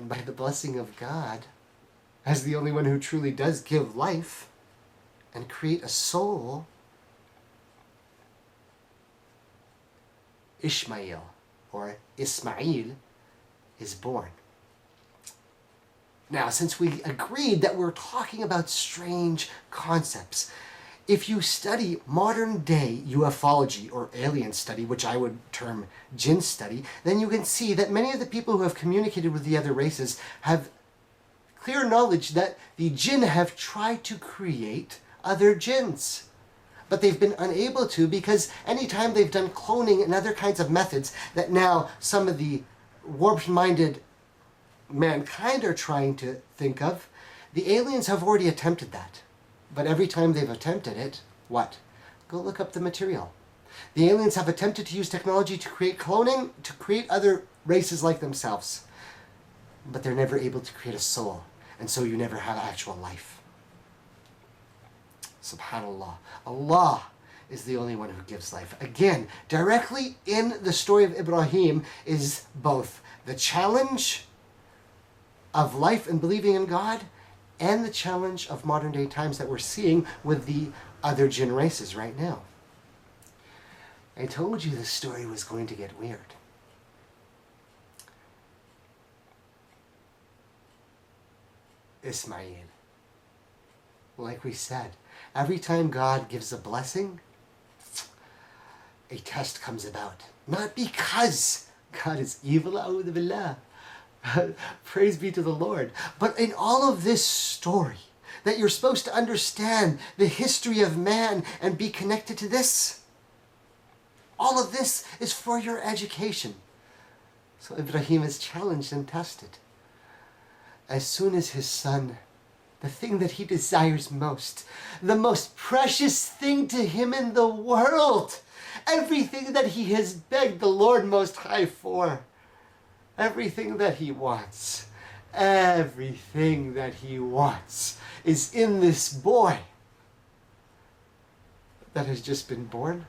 born by the blessing of God as the only one who truly does give life and create a soul, Ishmael, or Ismail, is born. Now, since we agreed that we're talking about strange concepts, if you study modern day ufology or alien study, which I would term jinn study, then you can see that many of the people who have communicated with the other races have clear knowledge that the jinn have tried to create other jinns. But they've been unable to, because anytime they've done cloning and other kinds of methods that now some of the warped-minded mankind are trying to think of, the aliens have already attempted that. But every time they've attempted it, what? Go look up the material. The aliens have attempted to use technology to create cloning, to create other races like themselves. But they're never able to create a soul. And so you never have actual life. SubhanAllah. Allah is the only one who gives life. Again, directly in the story of Ibrahim is both the challenge of life and believing in God, and the challenge of modern day times that we're seeing with the other jinn races right now. I told you this story was going to get weird. Ismail. Like we said, every time God gives a blessing, a test comes about. Not because God is evil, a'udhu billah. Praise be to the Lord. But in all of this story, that you're supposed to understand the history of man and be connected to this, all of this is for your education. So Ibrahim is challenged and tested. As soon as his son, the thing that he desires most, the most precious thing to him in the world, everything that he has begged the Lord Most High for, everything that he wants is in this boy that has just been born.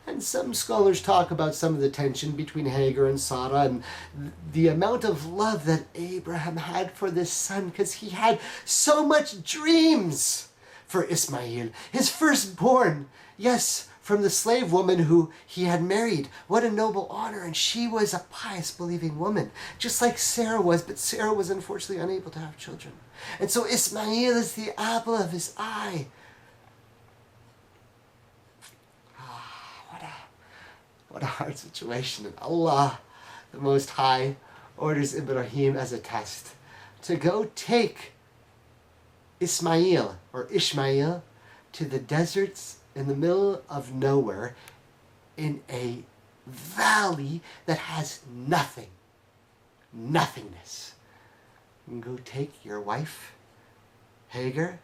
And some scholars talk about some of the tension between Hagar and Sarah and the amount of love that Abraham had for this son, because he had so much dreams for Ismail, his firstborn. Yes, from the slave woman who he had married. What a noble honor. And she was a pious, believing woman, just like Sarah was, but Sarah was unfortunately unable to have children. And so Ismail is the apple of his eye. What a hard situation. And Allah, the Most High, orders Ibrahim as a test to go take Ismail, or Ishmael, to the deserts in the middle of nowhere in a valley that has nothing. Nothingness. And go take your wife, Hagar,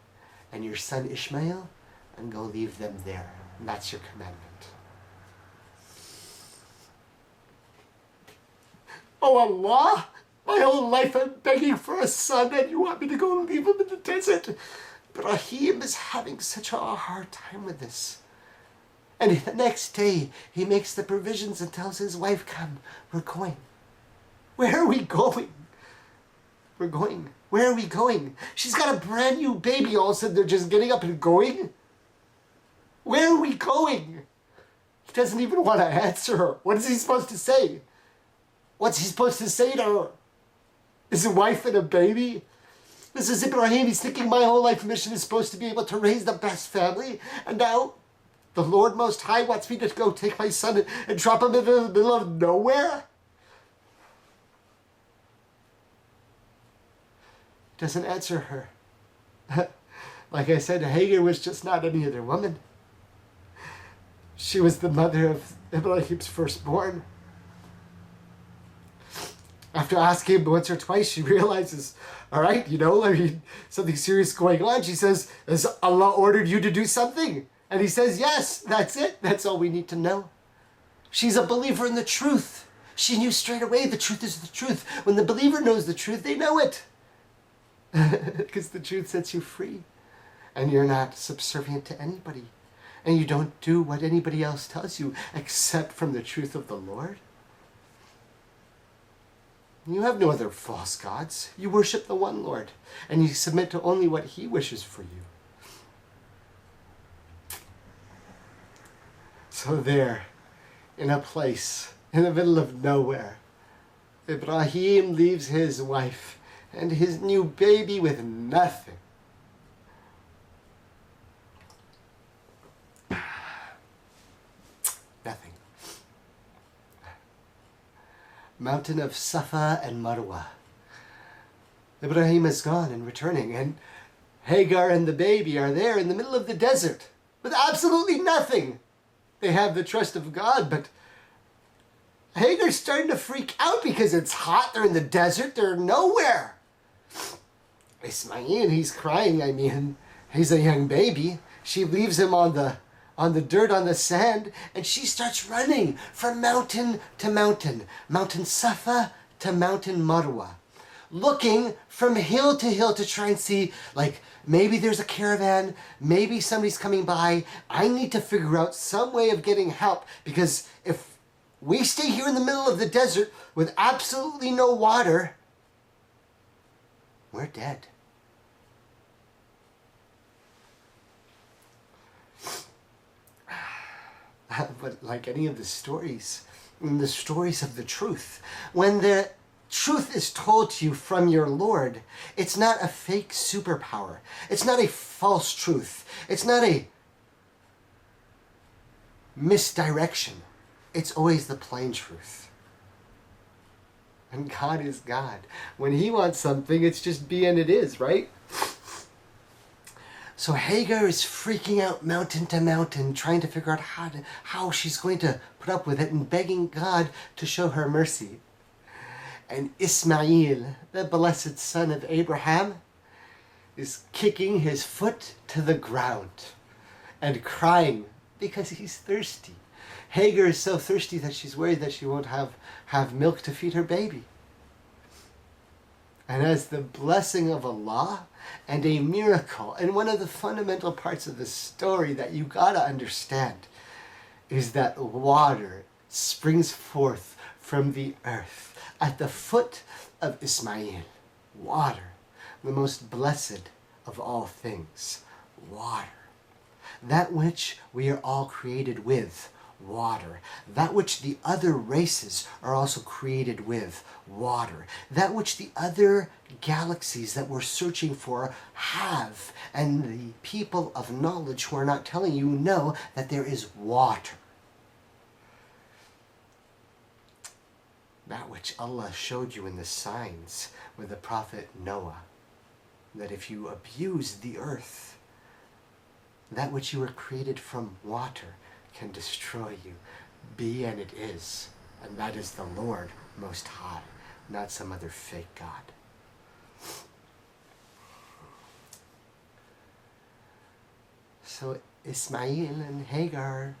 and your son Ishmael, and go leave them there. And that's your commandment. Oh Allah, my whole life I'm begging for a son and you want me to go and leave him in the desert. Ibrahim is having such a hard time with this. And the next day he makes the provisions and tells his wife, come, we're going. Where are we going? We're going. Where are we going? She's got a brand new baby. All of a sudden they're just getting up and going. Where are we going? He doesn't even want to answer her. What is he supposed to say? What's he supposed to say to her? Is a wife and a baby? This is Ibrahim. He's thinking my whole life mission is supposed to be able to raise the best family. And now the Lord Most High wants me to go take my son and drop him in the middle of nowhere? Doesn't answer her. Like I said, Hagar was just not any other woman. She was the mother of Ibrahim's firstborn. After asking him once or twice, she realizes, all right, something serious going on. She says, has Allah ordered you to do something? And he says, yes, that's it. That's all we need to know. She's a believer in the truth. She knew straight away the truth is the truth. When the believer knows the truth, they know it. Because the truth sets you free. And you're not subservient to anybody. And you don't do what anybody else tells you except from the truth of the Lord. You have no other false gods. You worship the one Lord, and you submit to only what he wishes for you. So there, in a place in the middle of nowhere, Ibrahim leaves his wife and his new baby with nothing. Nothing. Mountain of Safa and Marwa. Ibrahim is gone and returning, and Hagar and the baby are there in the middle of the desert with absolutely nothing. They have the trust of God, but Hagar's starting to freak out because it's hot. They're in the desert. They're nowhere. Ismail, he's crying. He's a young baby. She leaves him on the dirt, on the sand, and she starts running from mountain to mountain, Mountain Safa to Mountain Marwa, looking from hill to hill to try and see, like, maybe there's a caravan, maybe somebody's coming by. I need to figure out some way of getting help, because if we stay here in the middle of the desert with absolutely no water, we're dead. But like any of the stories of the truth, when the truth is told to you from your Lord, it's not a fake superpower. It's not a false truth. It's not a misdirection. It's always the plain truth. And God is God. When he wants something, it's just be and it is, right? So Hagar is freaking out mountain to mountain, trying to figure out how she's going to put up with it and begging God to show her mercy. And Ishmael, the blessed son of Abraham, is kicking his foot to the ground and crying because he's thirsty. Hagar is so thirsty that she's worried that she won't have milk to feed her baby. And as the blessing of Allah and a miracle, and one of the fundamental parts of the story that you gotta understand is that water springs forth from the earth at the foot of Ismail. Water, the most blessed of all things. Water. That which we are all created with. Water. That which the other races are also created with. Water. That which the other galaxies that we're searching for have. And the people of knowledge who are not telling you know that there is water. That which Allah showed you in the signs with the prophet Noah. That if you abuse the earth, that which you were created from water can destroy you. Be and it is. And that is the Lord Most High, not some other fake God. So Ismail and Hagar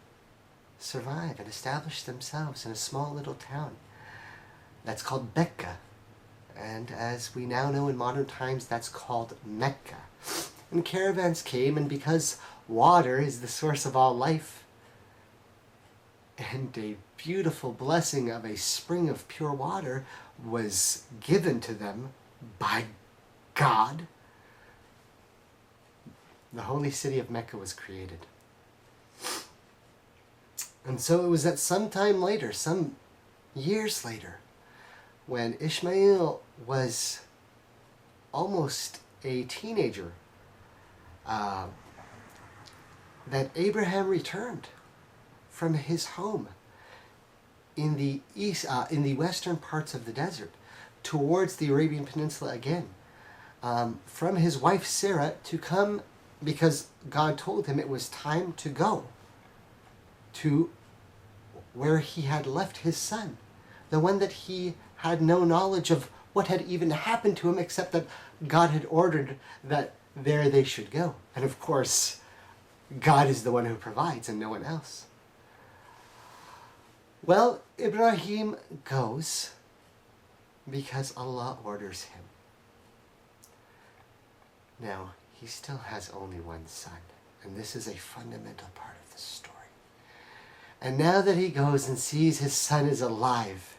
survive and establish themselves in a small little town that's called Mecca. And as we now know in modern times, that's called Mecca. And caravans came, and because water is the source of all life, and a beautiful blessing of a spring of pure water was given to them by God, the holy city of Mecca was created. And so it was at some time later, some years later, when Ishmael was almost a teenager, that Abraham returned from his home in the western parts of the desert towards the Arabian Peninsula again, from his wife Sarah to come, because God told him it was time to go to where he had left his son, the one that he had no knowledge of what had even happened to him, except that God had ordered that there they should go. And of course, God is the one who provides and no one else. Well, Ibrahim goes because Allah orders him. Now, he still has only one son, and this is a fundamental part of the story. And now that he goes and sees his son is alive,